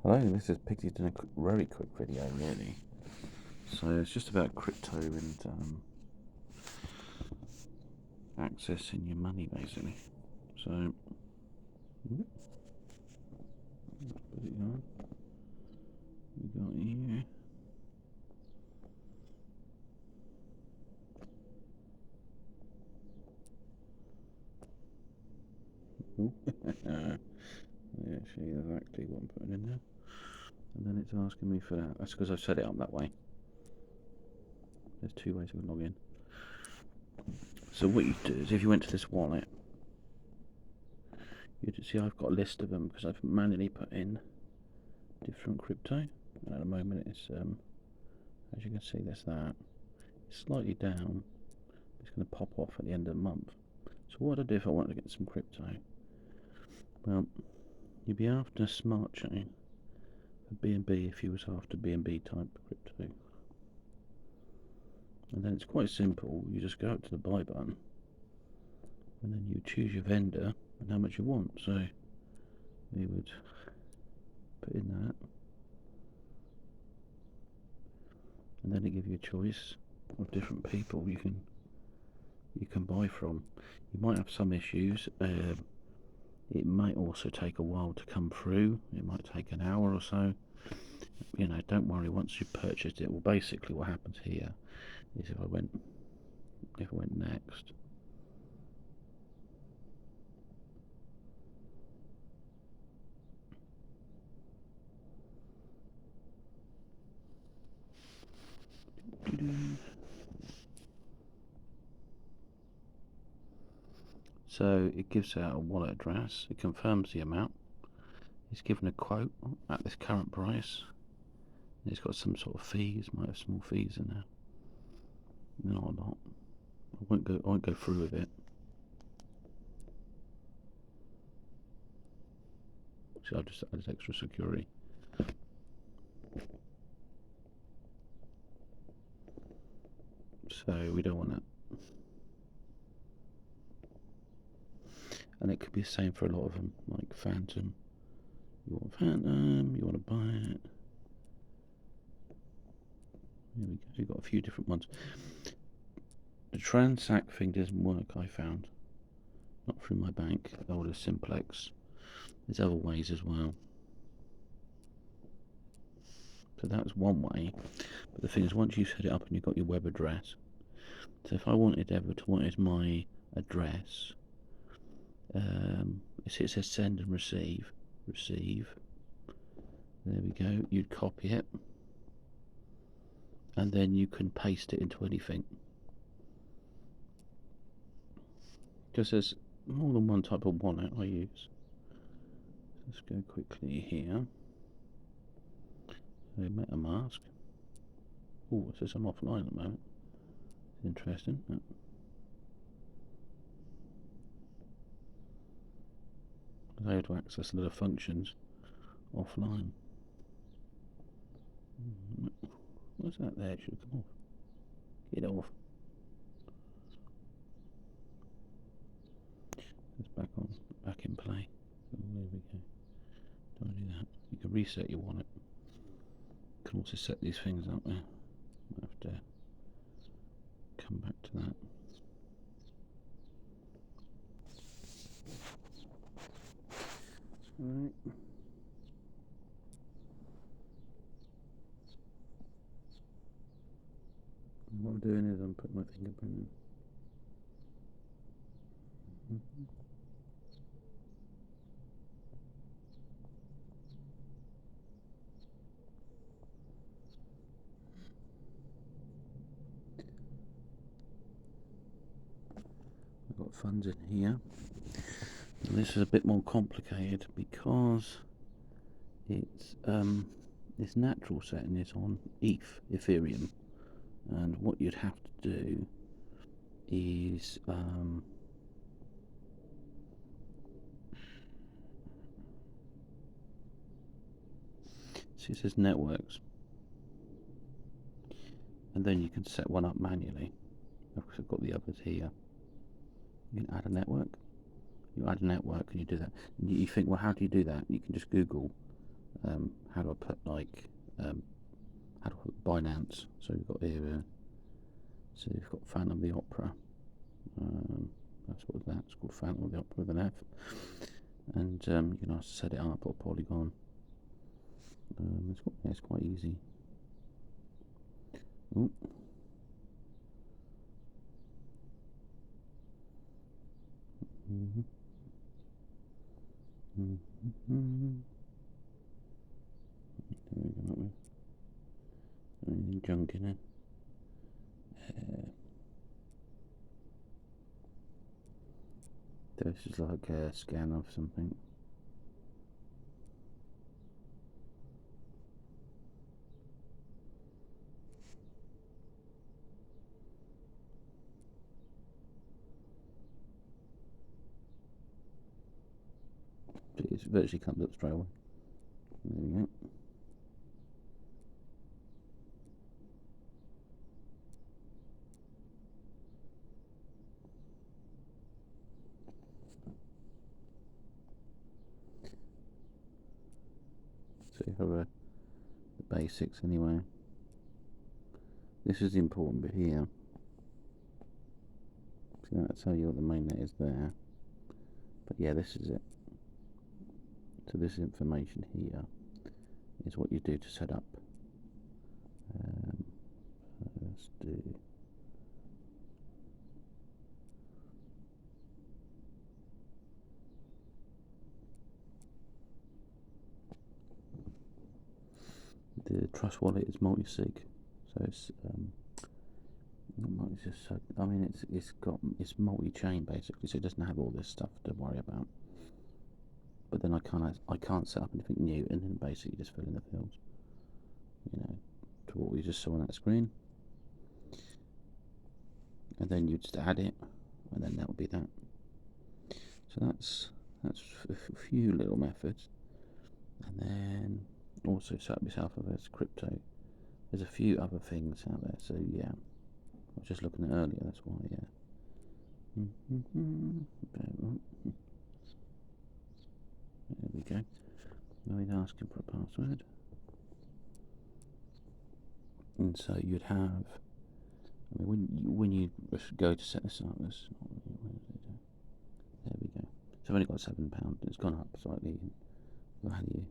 Hello, this is Pixie doing a very quick video, really. So it's just about crypto and accessing your money, basically. So, put it on. We got here. Yeah, see exactly what I'm putting in there. And then it's asking me for that. That's because I've set it up that way. There's two ways of log in. So what you do is, if you went to this wallet, you'd see I've got a list of them because I've manually put in different crypto. And at the moment it's, as you can see, there's that. It's slightly down. It's going to pop off at the end of the month. So what would I do if I wanted to get some crypto? Well, you'd be after a smart chain for BNB if you was after BNB type crypto. And then it's quite simple. You just go up to the buy button and then you choose your vendor and how much you want. So we would put in that, and then it gives you a choice of different people you can buy from. You might have some issues. It might also take a while to come through. It might take an hour or so. You know, don't worry once you've purchased it. Well, basically what happens here is if I went next, so it gives out a wallet address, it confirms the amount, it's given a quote at this current price, it's got some sort of fees, might have small fees in there, not a lot. I won't go through with it. So I'll just add extra security. So we don't want that. And it could be the same for a lot of them, like Phantom. You want Phantom, you want to buy it. Here we go, we've got a few different ones. The transact thing doesn't work, I found. Not through my bank, older Simplex. There's other ways as well. So that's one way. But the thing is, once you set it up and you've got your web address, so if I wanted my address, it says send and receive. There we go. You'd copy it, and then you can paste it into anything. Because there's more than one type of wallet I use. Let's go quickly here. So Metamask. Oh, it says I'm offline at the moment. Interesting. I have to access a lot of functions offline. What's that there? It should come off. Get off. It's back in play. So there we go. Don't do that. You can reset your wallet. You can also set these things up there. I'll have to come back to that. Alright. What I'm doing is I'm putting my fingerprint in. I've got funds in here. And this is a bit more complicated because its natural setting is on Ethereum, and what you'd have to do is see, it says networks, and then you can set one up manually. I've got the others here. You can add a network. You add a network and you do that. And you think, well, how do you do that? You can just Google how do I put like how do I put Binance? So we've got here. So you've got Phantom of the Opera. That's what that's called, Phantom of the Opera with an F. And you can also set it up or Polygon. It's quite easy. Ooh. Anything junk in it? This is like a scan of something. It virtually comes up straight away. There we go. So you have the basics anyway. This is the important bit here. So that'll tell you what the mainnet is there. But yeah, this is it. So this information here is what you do to set up. Let's do the Trustwallet is multi-sig, so it's not multi-sig. I mean, it's multi-chain basically, so it doesn't have all this stuff to worry about. But then I can't set up anything new, and then basically just fill in the fields, you know, to what we just saw on that screen, and then you just add it, and then that will be that. So that's a few little methods, and then also set up yourself as crypto. There's a few other things out there, so yeah, I was just looking at earlier, that's why, yeah. There we go. Now he's asking for a password. And so you'd have, I mean, when you go to set this up, there we go. So I've only got £7. It's gone up slightly in value.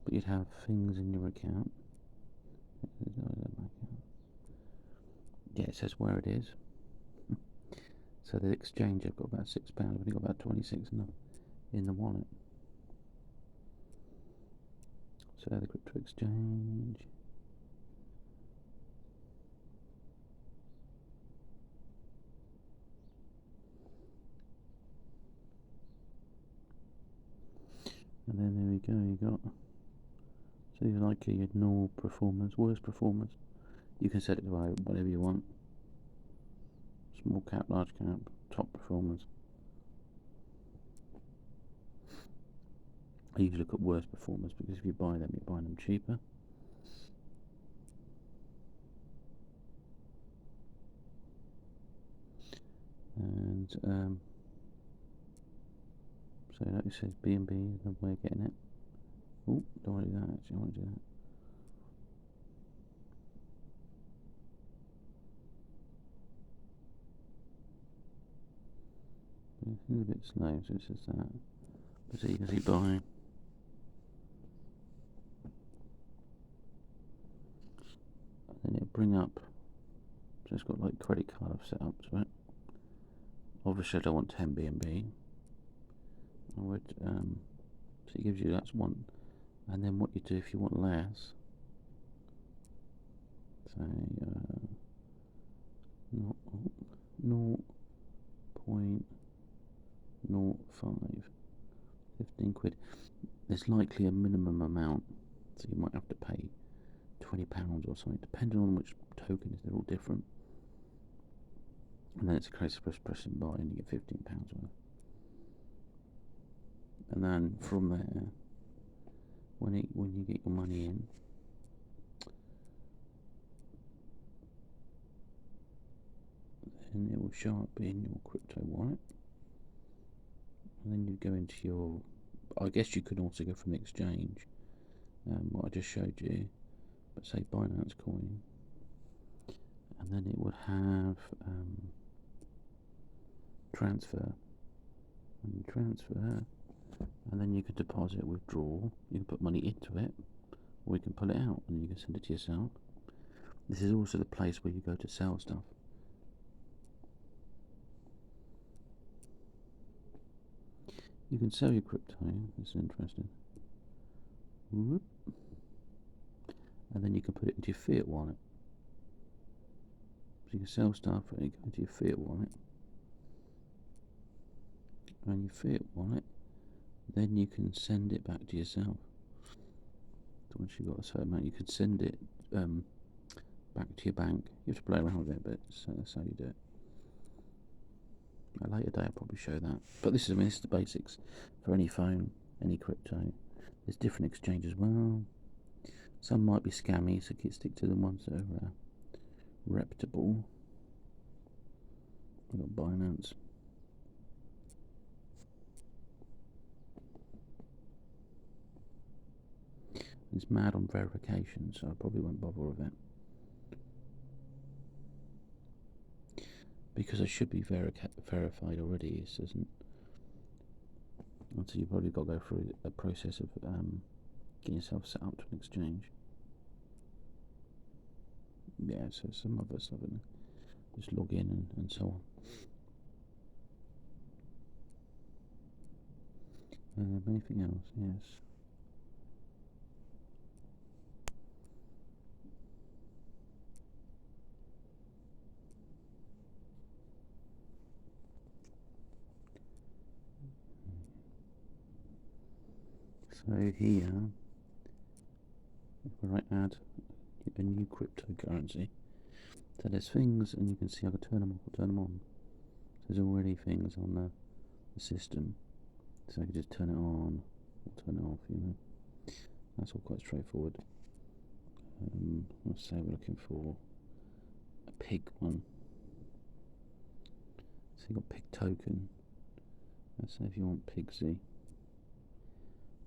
But you'd have things in your account. Yeah, it says where it is. So the exchange, I've got about £6. I've only got about 26 in the wallet. So the crypto exchange. And then there we go, you got, so you like your normal performance, worst performance. You can set it to whatever you want. Small cap, large cap, top performance. I usually look at worst performance because if you buy them, you're buying them cheaper. And so like it says B&B is the way of getting it. Oh, don't want to do that actually, I want to do that. It's a bit slow, so it says that. But so you can see buy. And then it'll bring up, so it's got like credit card I've set up to it. Obviously I don't want 10 B&B. I would, so it gives you, that's one. And then what you do if you want less, say 0.05, 15 quid. There's likely a minimum amount, so you might have to pay £20 or something, depending on which token is. They're all different. And then it's a case of pressing buy and you get £15 worth. And then from there, when you get your money in, then it will show up in your crypto wallet. And then you go into your I guess you could also go from the exchange, what I just showed you, but say Binance Coin, and then it would have transfer. When you transfer, and then you could deposit, withdraw, you can put money into it, or you can pull it out and you can send it to yourself. This is also the place where you go to sell stuff. You can sell your crypto, this is interesting. Whoop. And then you can put it into your fiat wallet. So you can sell stuff and you go into your fiat wallet. And your fiat wallet, then you can send it back to yourself. So once you've got a certain amount, you can send it back to your bank. You have to play around with it, but that's how you do it. At a later day I'll probably show that. But this is the basics for any phone, any crypto. There's different exchanges as well. Some might be scammy, so stick to the ones that are reputable. We've got Binance. It's mad on verification, so I probably won't bother with it. Because I should be verified already, it doesn't. So you probably got to go through a process of getting yourself set up to an exchange. Yeah, so some of us haven't. Just log in and so on. Anything else? Yes. So here, if I add a new cryptocurrency, so there's things, and you can see I can turn them off or turn them on. So there's already things on the system, so I can just turn it on or turn it off. That's all quite straightforward. Let's say we're looking for a pig one. So you've got pig token. Let's say if you want Pigsy.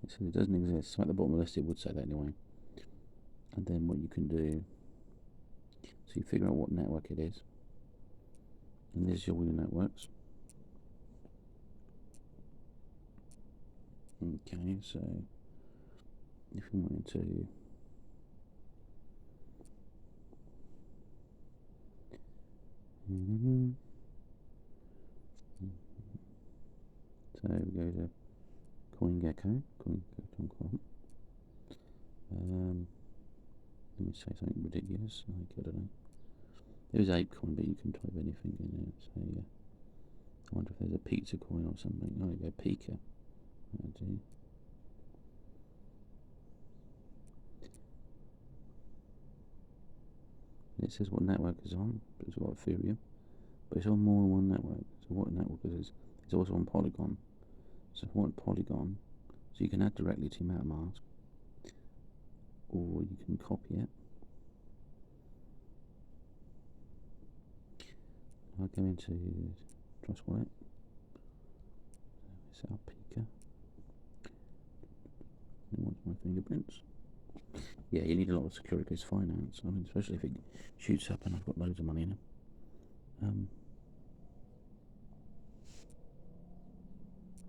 It says it doesn't exist. So at the bottom of the list it would say that anyway. And then what you can do, so you figure out what network it is. And there's all your networks. Okay, so if you wanted to so we go to CoinGecko, CoinGecko.com. Let me say something ridiculous, like, I don't know. There is ApeCoin, but you can type anything in there. So yeah. I wonder if there's a pizza coin or something. Oh, there you go, Pika. It says what network is on, but it's got Ethereum. But it's on more than one network. So what network is it? It's also on Polygon. So if you want Polygon, so you can add directly to Metamask, or you can copy it. I'll go into Trustwallet. Set up Pika. It wants my fingerprints. Yeah, you need a lot of security because finance. I mean, especially if it shoots up and I've got loads of money in it.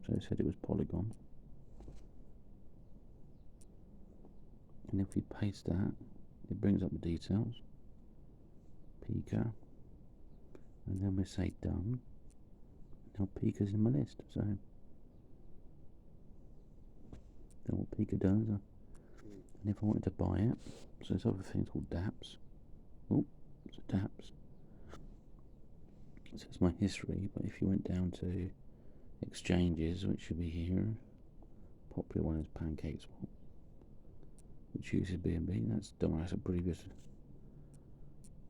So it said it was Polygon. And if we paste that, it brings up the details. Pika. And then we say done. Now Pika's in my list. So then what Pika does, and if I wanted to buy it, so there's other things called dApps. Oh, so dApps. So it's my history, but if you went down to exchanges, which should be here, popular one is PancakeSwap, which uses BNB. That's a previous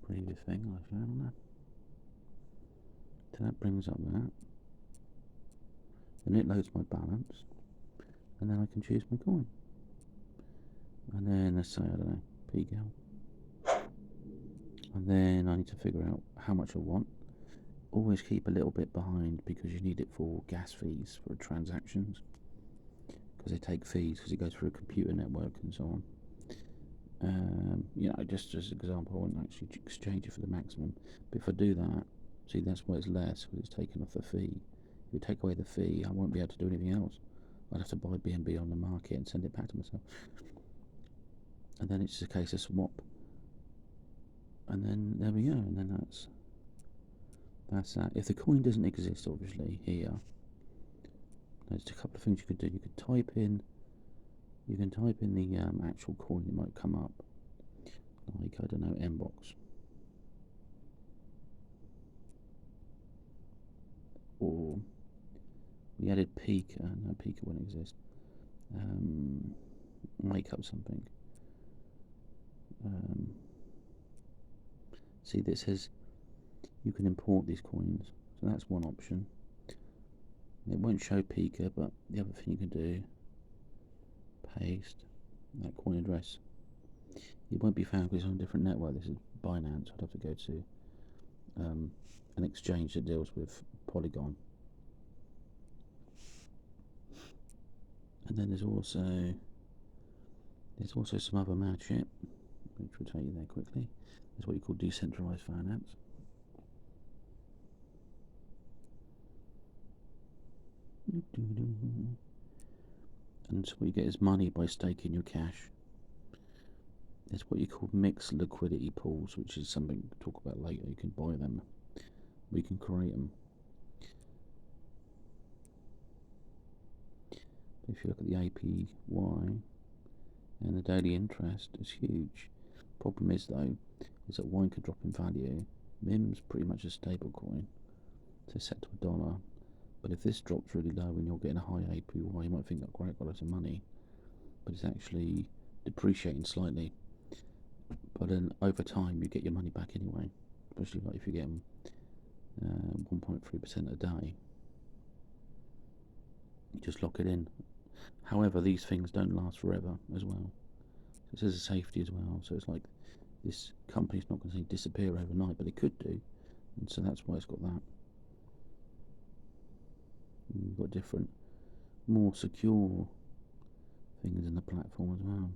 thing I found on that. So that brings up that. Then it loads my balance, and then I can choose my coin. And then let's say, I don't know, PGAL. And then I need to figure out how much I want. Always keep a little bit behind because you need it for gas fees for transactions. because they take fees because it goes through a computer network and so on. You know, just as an example, I won't actually exchange it for the maximum, but if I do that, see, that's why it's less, because it's taken off the fee. If you take away the fee, I won't be able to do anything else. I'd have to buy BNB on the market and send it back to myself. And then it's just a case of swap. And then there we go, and then that's that. If the coin doesn't exist, obviously, here, there's a couple of things you could do. You can type in the actual coin, it might come up. Like, I don't know, Mbox. Or we added Pika. No, Pika won't exist. Make up something. See, this says you can import these coins, so that's one option. It won't show Pika, but the other thing you can do, paste that coin address. It won't be found because it's on a different network. This is Binance. I'd have to go to an exchange that deals with Polygon. And then there's also some other mad shit, which will take you there quickly. There's what you call decentralized finance. And so what you get is money by staking your cash. There's what you call mixed liquidity pools, which is something we'll talk about later. You can buy them, we can create them. If you look at the APY and the daily interest, it's huge. Problem is though, is that wine could drop in value. MIM's pretty much a stable coin, so set to $1. But if this drops really low and you're getting a high APY, you might think, oh, great, got lots of money, but it's actually depreciating slightly. But then over time, you get your money back anyway, especially like if you're getting 1.3% a day. You just lock it in. However, these things don't last forever as well. It says a safety as well, so it's like this company's not going to disappear overnight, but it could do, and so that's why it's got that. And you've got different, more secure things in the platform as well.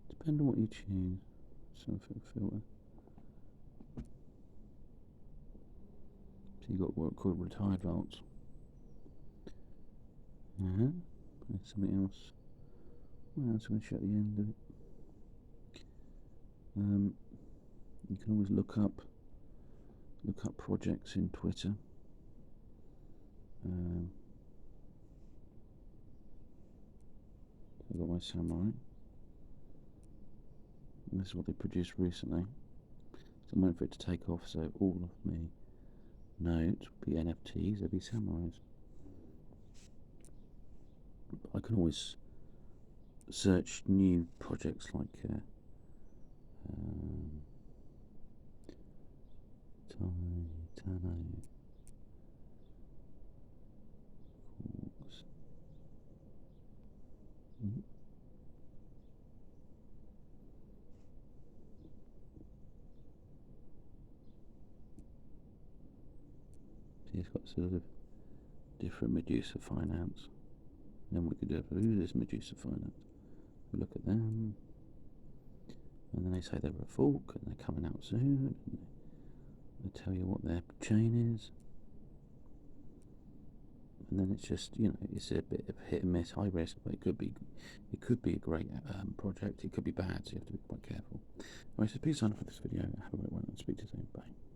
Depending on what you choose. Something filter. So you've got what are called retired vaults. There's something else. Well, I'm going to show at the end of it. You can always look up projects in Twitter. I've got my samurai. And this is what they produced recently. So I'm waiting for it to take off, so all of my nodes will be NFTs, they'll be samurais. I can always search new projects like See, it's got sort of different Medusa finance. Then we could do who is Medusa finance. We look at them, and then they say they're a fork and they're coming out soon. And they tell you what their chain is, and then it's just, you know, it's a bit of hit and miss, high risk, but it could be a great project. It could be bad, so you have to be quite careful. Anyway, so please sign up for this video. Have a great one and speak to you soon. Bye.